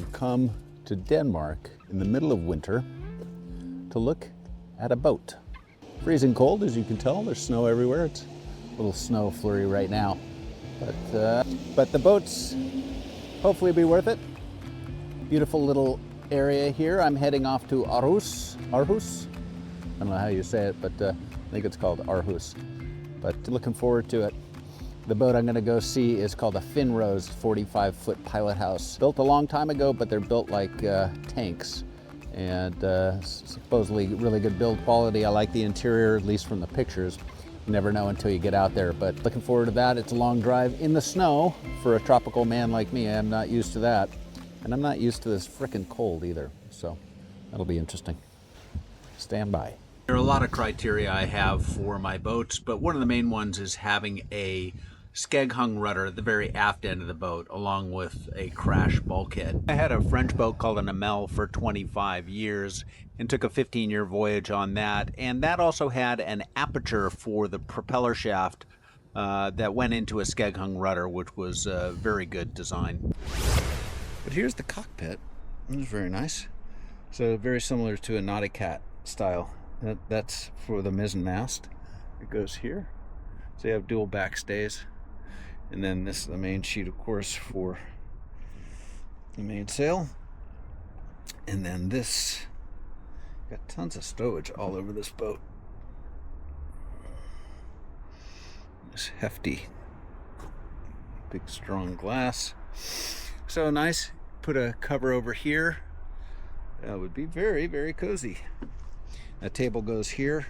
have come to Denmark in the middle of winter to look at a boat. Freezing cold, as you can tell. There's snow everywhere. It's a little snow flurry right now, but the boats hopefully be worth it. Beautiful little area here. I'm heading off to Aarhus. Aarhus? I don't know how you say it, but I think it's called Aarhus. But looking forward to it. The boat I'm going to go see is called a Finrose 45-foot Pilothouse. Built a long time ago, but they're built like tanks. And supposedly really good build quality. I like the interior, at least from the pictures. You never know until you get out there, but looking forward to that. It's a long drive in the snow for a tropical man like me. I'm not used to that. And I'm not used to this frickin' cold either. So that'll be interesting. Stand by. There are a lot of criteria I have for my boats, but one of the main ones is having a skeg hung rudder at the very aft end of the boat, along with a crash bulkhead. I had a French boat called an Amel for 25 years and took a 15-year voyage on that. And that also had an aperture for the propeller shaft that went into a skeg hung rudder, which was a very good design. But here's the cockpit. It's very nice. So very similar to a Naughty Cat style. That's for the mizzen mast. It goes here. So you have dual backstays. And then this is the main sheet, of course, for the mainsail. And then this, got tons of stowage all over this boat. This hefty, big strong glass. So nice. Put a cover over here. That would be very, very cozy. A table goes here.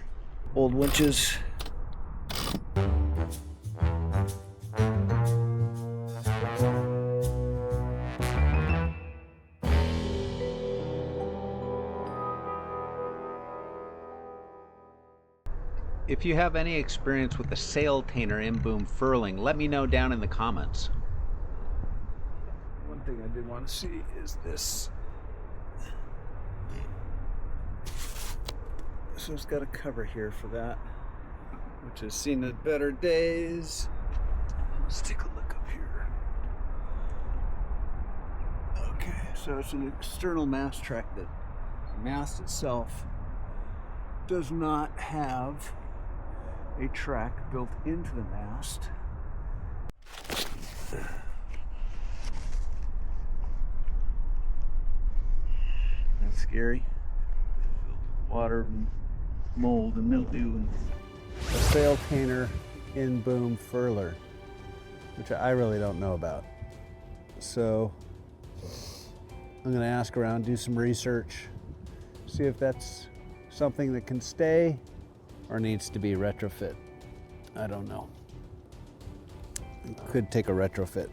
Old winches. If you have any experience with the sail tainer in boom furling, let me know down in the comments. One thing I did want to see is this. So it's got a cover here for that, which has seen the better days. Let's take a look up here. Okay, so it's an external mast track. That the mast itself does not have a track built into the mast. That's scary. Water, mold, and mildew. A sail tainer in boom furler, which I really don't know about. So I'm going to ask around, do some research, see if that's something that can stay or needs to be retrofit. I don't know. It could take a retrofit.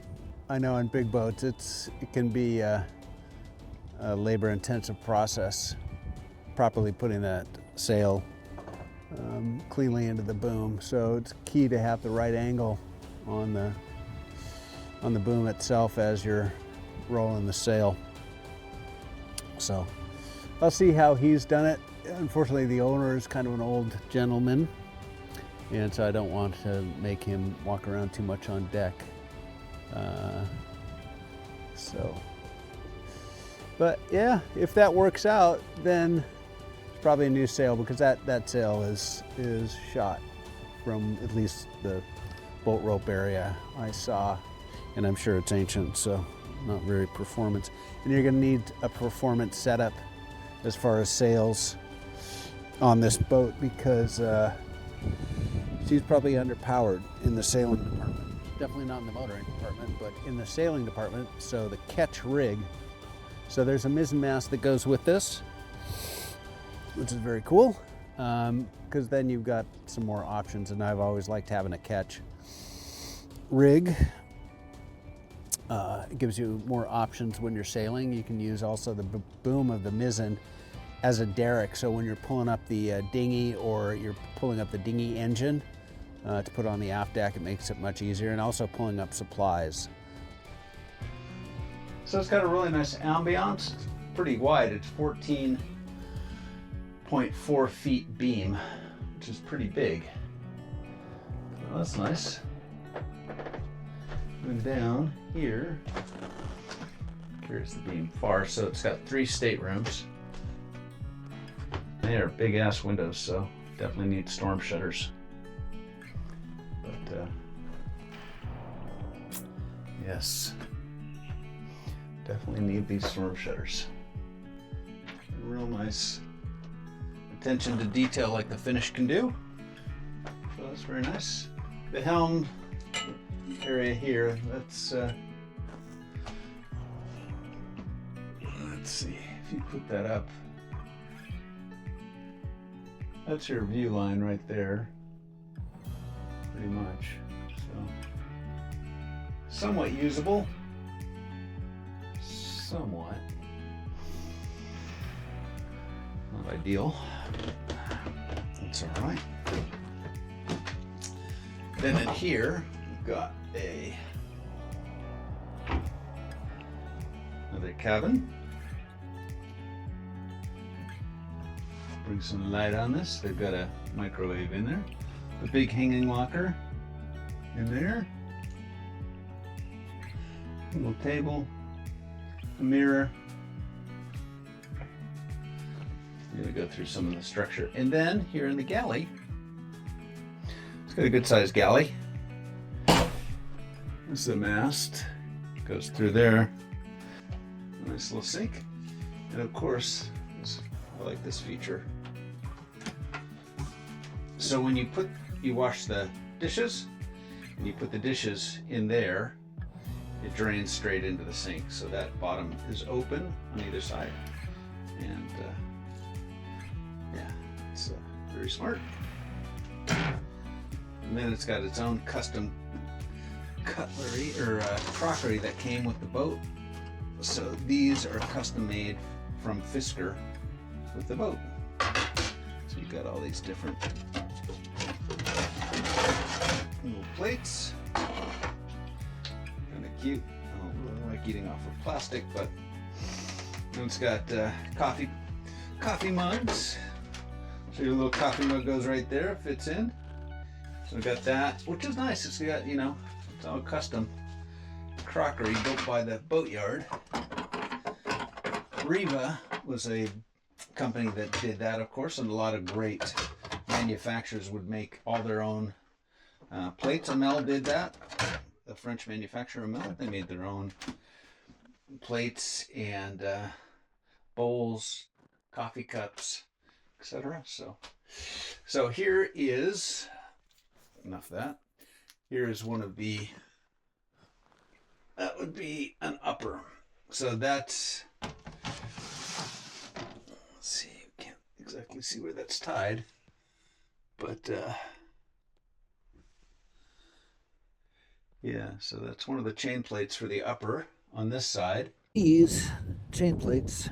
I know on big boats it can be a labor-intensive process, properly putting that sail cleanly into the boom. So it's key to have the right angle on the boom itself as you're rolling the sail. So I'll see how he's done it. Unfortunately, the owner is kind of an old gentleman, and so I don't want to make him walk around too much on deck. But yeah, if that works out, then it's probably a new sail, because that sail is shot from at least the bolt rope area I saw, and I'm sure it's ancient, so not very performance. And you're going to need a performance setup as far as sails on this boat, because she's probably underpowered in the sailing department. Definitely not in the motoring department, but in the sailing department. So the ketch rig. So there's a mizzen mast that goes with this, which is very cool, because then you've got some more options, and I've always liked having a ketch rig. It gives you more options when you're sailing. You can use also the boom of the mizzen as a derrick, so when you're pulling up the dinghy, or you're pulling up the dinghy engine to put on the aft deck, it makes it much easier, and also pulling up supplies. So it's got a really nice ambiance. It's pretty wide. It's 14.4 feet beam, which is pretty big. Well, that's nice. And down here, Here's the beam far, so it's got 3 staterooms. They are big ass windows, so definitely need storm shutters. But yes, definitely need these storm shutters. Real nice attention to detail like the finish can do. So that's very nice. The helm area here, that's let's see if you put that up. That's your view line right there, pretty much. So somewhat usable, somewhat not ideal. That's all right. Then in here we've got another cabin. Bring some light on this. They've got a microwave in there. A big hanging locker in there. A little table. A mirror. I'm going to go through some of the structure. And then here in the galley, it's got a good sized galley. This is the mast. Goes through there. A nice little sink. And of course, I like this feature. So when you wash the dishes, and you put the dishes in there, it drains straight into the sink. So that bottom is open on either side. And yeah, it's very smart. And then it's got its own custom cutlery or crockery that came with the boat. So these are custom made from Fisker with the boat. So you've got all these different little plates. Kind of cute. I don't really like eating off of plastic, but it's got coffee mugs. So your little coffee mug goes right there, fits in. So we got that, which is nice. It's got, you know, it's all custom crockery built by the boatyard. Riva was a company that did that, of course, and a lot of great manufacturers would make all their own plates. Amel did that. The French manufacturer Amel, they made their own plates and bowls, coffee cups, etc. So here is enough of that. Here is one of the. That would be an upper. So that's. Let's see. Can't exactly see where that's tied, but yeah. So that's one of the chain plates for the upper on this side. These chain plates,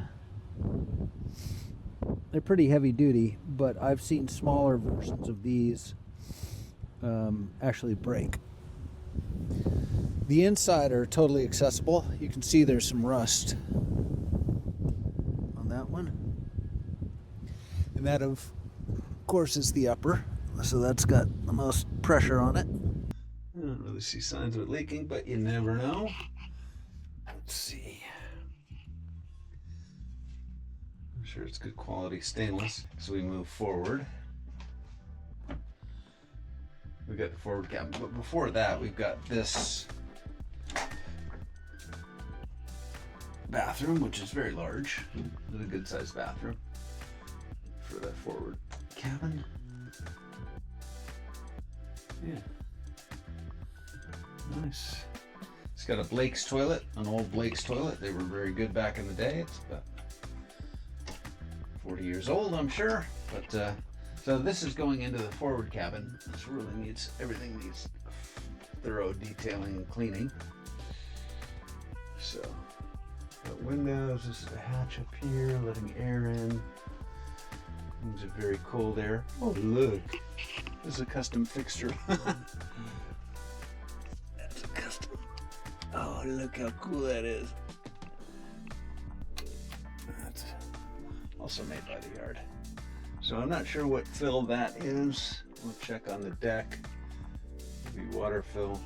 they're pretty heavy duty, but I've seen smaller versions of these actually break. The inside are totally accessible. You can see there's some rust on that one. And that, of course, is the upper. So that's got the most pressure on it. I don't really see signs of it leaking, but you never know. Let's see. I'm sure it's good quality stainless. So we move forward. We've got the forward cabin, but before that, we've got this bathroom, which is very large. It's a good sized bathroom for the forward cabin. Yeah. Nice. It's got a Blake's toilet, an old Blake's toilet. They were very good back in the day. It's about 40 years old, I'm sure. But so this is going into the forward cabin. This really needs, everything needs thorough detailing and cleaning. So, got windows. This is a hatch up here, letting air in. Things are very cold air. Oh look, this is a custom fixture. That's a custom. Oh, look how cool that is. That's also made by the yard. So I'm not sure what fill that is. We'll check on the deck. Maybe water fill.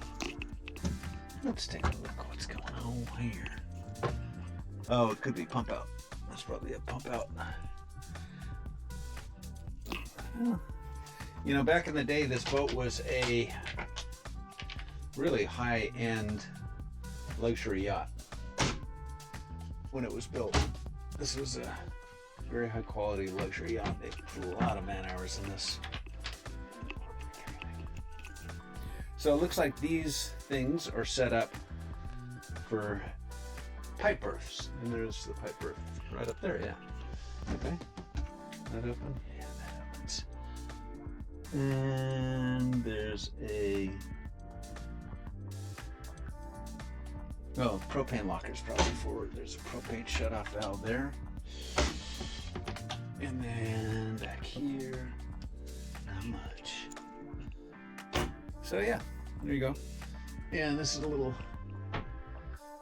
Let's take a look at what's going on here. Oh, it could be pump out. That's probably a pump out. You know, back in the day, this boat was a really high-end luxury yacht. When it was built, this was a very high-quality luxury yacht. They put a lot of man-hours in this. So it looks like these things are set up for pipe berths. And there's the pipe berth right up there, yeah. Okay. That open? Yeah, that opens. And there's a propane lockers probably forward. There's a propane shutoff valve there. And then back here, not much. So yeah, there you go. Yeah, this is a little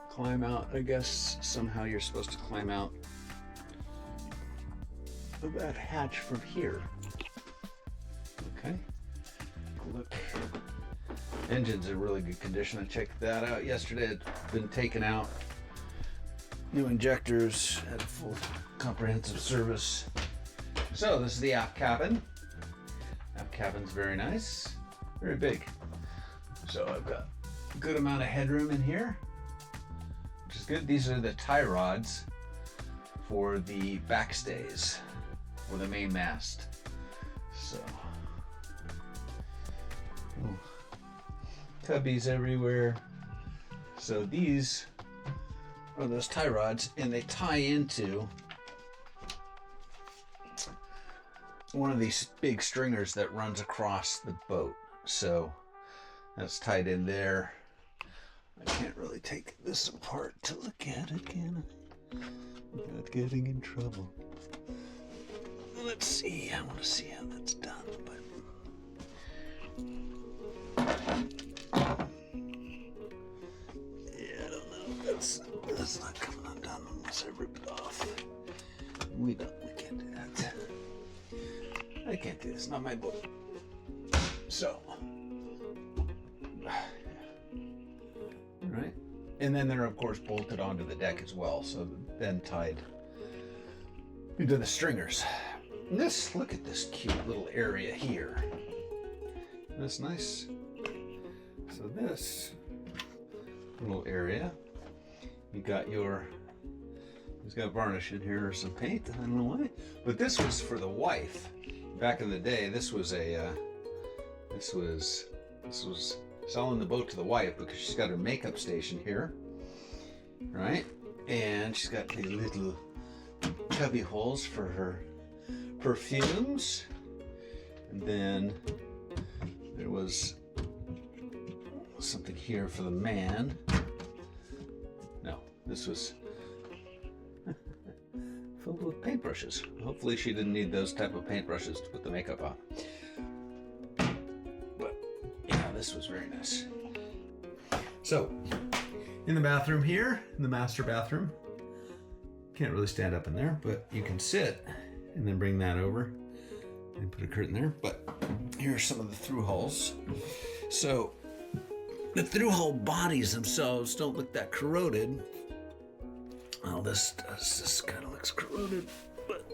climb out. I guess somehow you're supposed to climb out of that hatch from here. Okay. Look. Engine's in really good condition. I checked that out yesterday. It's been taken out. New injectors, had a full comprehensive service. So this is the aft cabin. Aft cabin's very nice, very big. So I've got a good amount of headroom in here, which is good. These are the tie rods for the backstays or the main mast. So cubbies everywhere. So these are those tie rods, and they tie into one of these big stringers that runs across the boat. So that's tied in there. I can't really take this apart to look at it, can I? Without getting in trouble. Let's see. I want to see how that's done. Yeah, I don't know. That's not coming undone unless I rip it off. We can't do that. I can't do this. Not my boat. So. Right, and then they're of course bolted onto the deck as well, so then tied into the stringers. And look at this cute little area here. That's nice. So this little area, you got it's got varnish in here or some paint. I don't know why, but this was for the wife. Back in the day, this was selling the boat to the wife because she's got her makeup station here, right? And she's got the little cubby holes for her perfumes. And then there was something here for the man. No, this was filled with paintbrushes. Hopefully she didn't need those type of paintbrushes to put the makeup on. This was very nice. So, in the bathroom here, in the master bathroom, can't really stand up in there, but you can sit and then bring that over and put a curtain there. But here are some of the through hulls. So, the through hull bodies themselves don't look that corroded. Well, this kind of looks corroded, but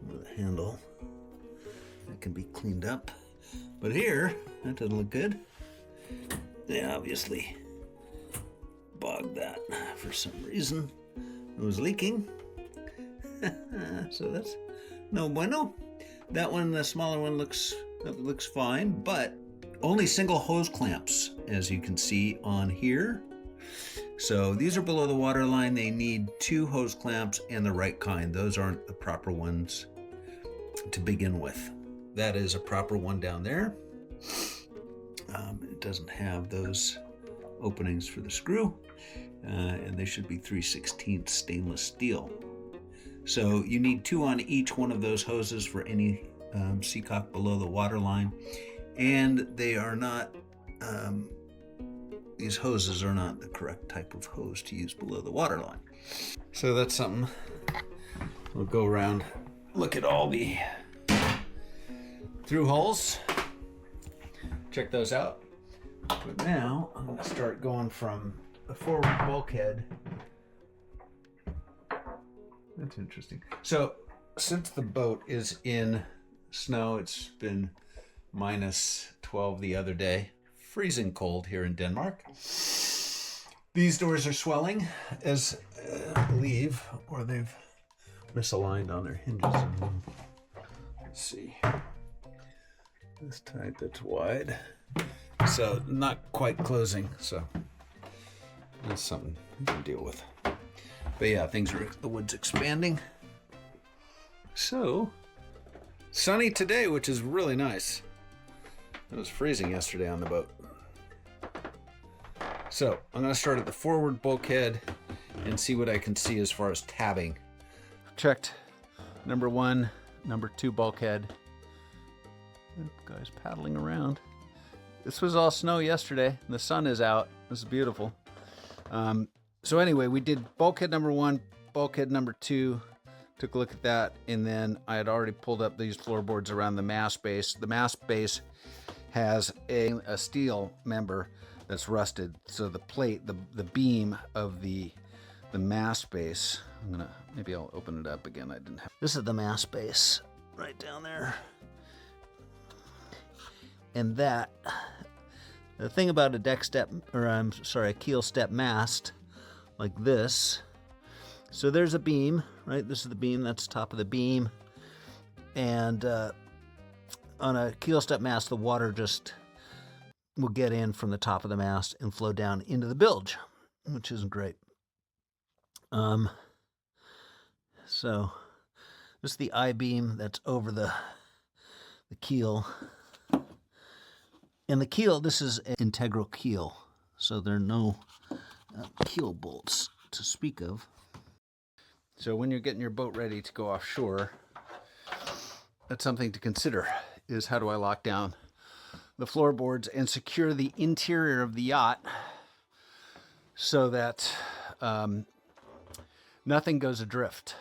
the handle. That can be cleaned up. But here, that doesn't look good. They obviously bogged that for some reason. It was leaking. So that's no bueno. That one, the smaller one, looks fine, but only single hose clamps, as you can see on here. So these are below the water line. They need 2 hose clamps and the right kind. Those aren't the proper ones to begin with. That is a proper one down there. It doesn't have those openings for the screw, and they should be 3/16 stainless steel. So you need 2 on each one of those hoses for any seacock below the water line, and they are not. These hoses are not the correct type of hose to use below the water line. So that's something. We'll go around, look at all the through hulls, check those out. But now I'm going to start going from the forward bulkhead. That's interesting. So since the boat is in snow, it's been minus 12 the other day. Freezing cold here in Denmark. These doors are swelling, as I believe, or they've misaligned on their hinges. Let's see. This type that's wide. So not quite closing, so that's something we can deal with. But yeah, the wood's expanding. So, sunny today, which is really nice. It was freezing yesterday on the boat. So, I'm going to start at the forward bulkhead and see what I can see as far as tabbing. Checked number 1, number 2 bulkhead. Guys paddling around. This was all snow yesterday, and the sun is out. This is beautiful. So anyway, we did bulkhead number 1, bulkhead number 2, took a look at that, and then I had already pulled up these floorboards around the mast base. The mast base has a steel member that's rusted, so the plate, the beam of the mast base, maybe I'll open it up again. This is the mast base right down there. And the thing about a keel step mast like this, so there's a beam, right? This is the beam, that's the top of the beam. And on a keel step mast, the water just will get in from the top of the mast and flow down into the bilge, which isn't great. So this is the I-beam that's over the keel. And the keel, this is an integral keel, so there are no keel bolts to speak of. So when you're getting your boat ready to go offshore, that's something to consider, is how do I lock down the floorboards and secure the interior of the yacht so that nothing goes adrift,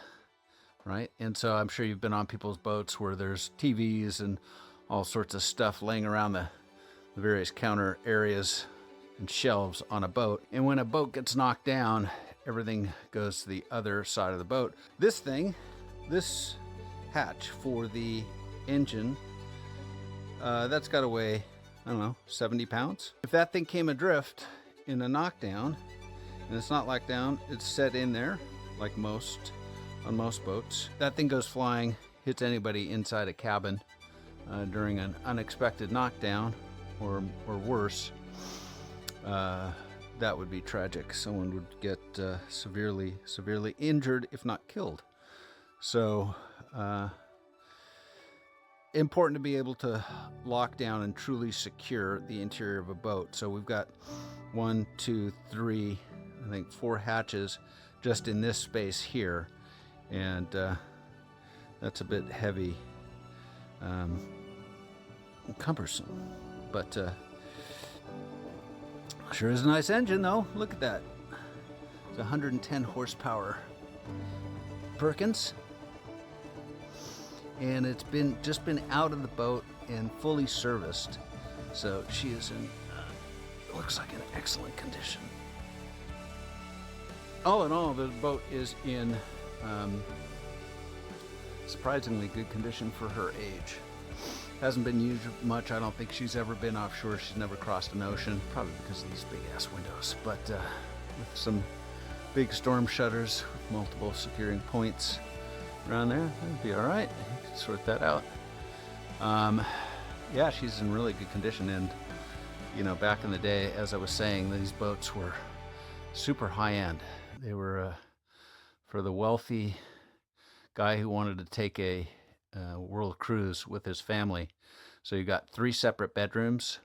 right? And so I'm sure you've been on people's boats where there's TVs and all sorts of stuff laying around the various counter areas and shelves on a boat. And when a boat gets knocked down, everything goes to the other side of the boat. This hatch for the engine, that's got to weigh, I don't know, 70 pounds. If that thing came adrift in a knockdown, and it's not locked down, it's set in there, like on most boats. That thing goes flying, hits anybody inside a cabin during an unexpected knockdown, or worse, that would be tragic. Someone would get severely injured, if not killed. So important to be able to lock down and truly secure the interior of a boat. So we've got 1, 2, 3, I think 4 hatches just in this space here, and that's a bit heavy, cumbersome. But sure is a nice engine, though. Look at that. It's 110 horsepower Perkins. And it's just been out of the boat and fully serviced. So she is in, looks like, an excellent condition. All in all, the boat is in surprisingly good condition for her age. Hasn't been used much. I don't think she's ever been offshore. She's never crossed an ocean, probably because of these big ass windows. But with some big storm shutters, with multiple securing points around there, that'd be all right. You can sort that out. Yeah, she's in really good condition. And back in the day, as I was saying, these boats were super high end. They were for the wealthy guy who wanted to take a world cruise with his family. So you got 3 separate bedrooms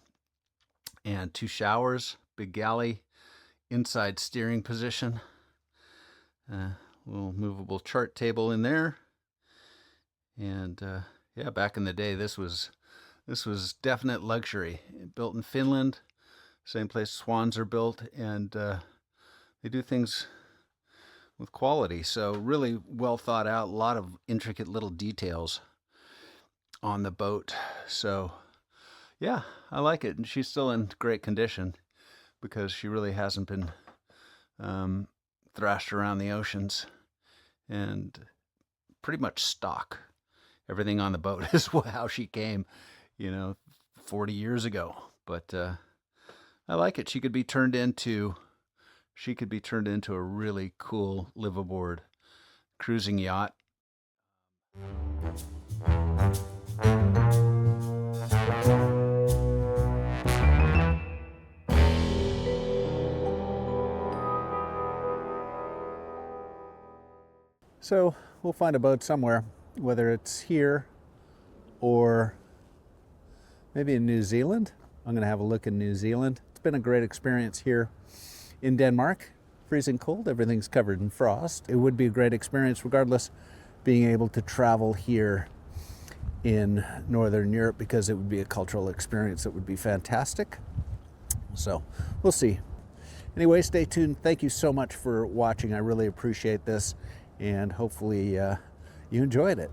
and 2 showers, big galley, inside steering position, little movable chart table in there. And yeah, back in the day, this was definite luxury. Built in Finland, same place swans are built, and they do things with quality. So really well thought out, a lot of intricate little details on the boat. So yeah, I like it. And she's still in great condition because she really hasn't been thrashed around the oceans, and pretty much stock. Everything on the boat is how she came, 40 years ago. But I like it. She could be turned into a really cool liveaboard cruising yacht. So we'll find a boat somewhere, whether it's here or maybe in New Zealand. I'm going to have a look in New Zealand. It's been a great experience here in Denmark. Freezing cold, everything's covered in frost. It would be a great experience regardless, being able to travel here in Northern Europe, because it would be a cultural experience that would be fantastic. So we'll see. Anyway, stay tuned. Thank you so much for watching. I really appreciate this, and hopefully you enjoyed it.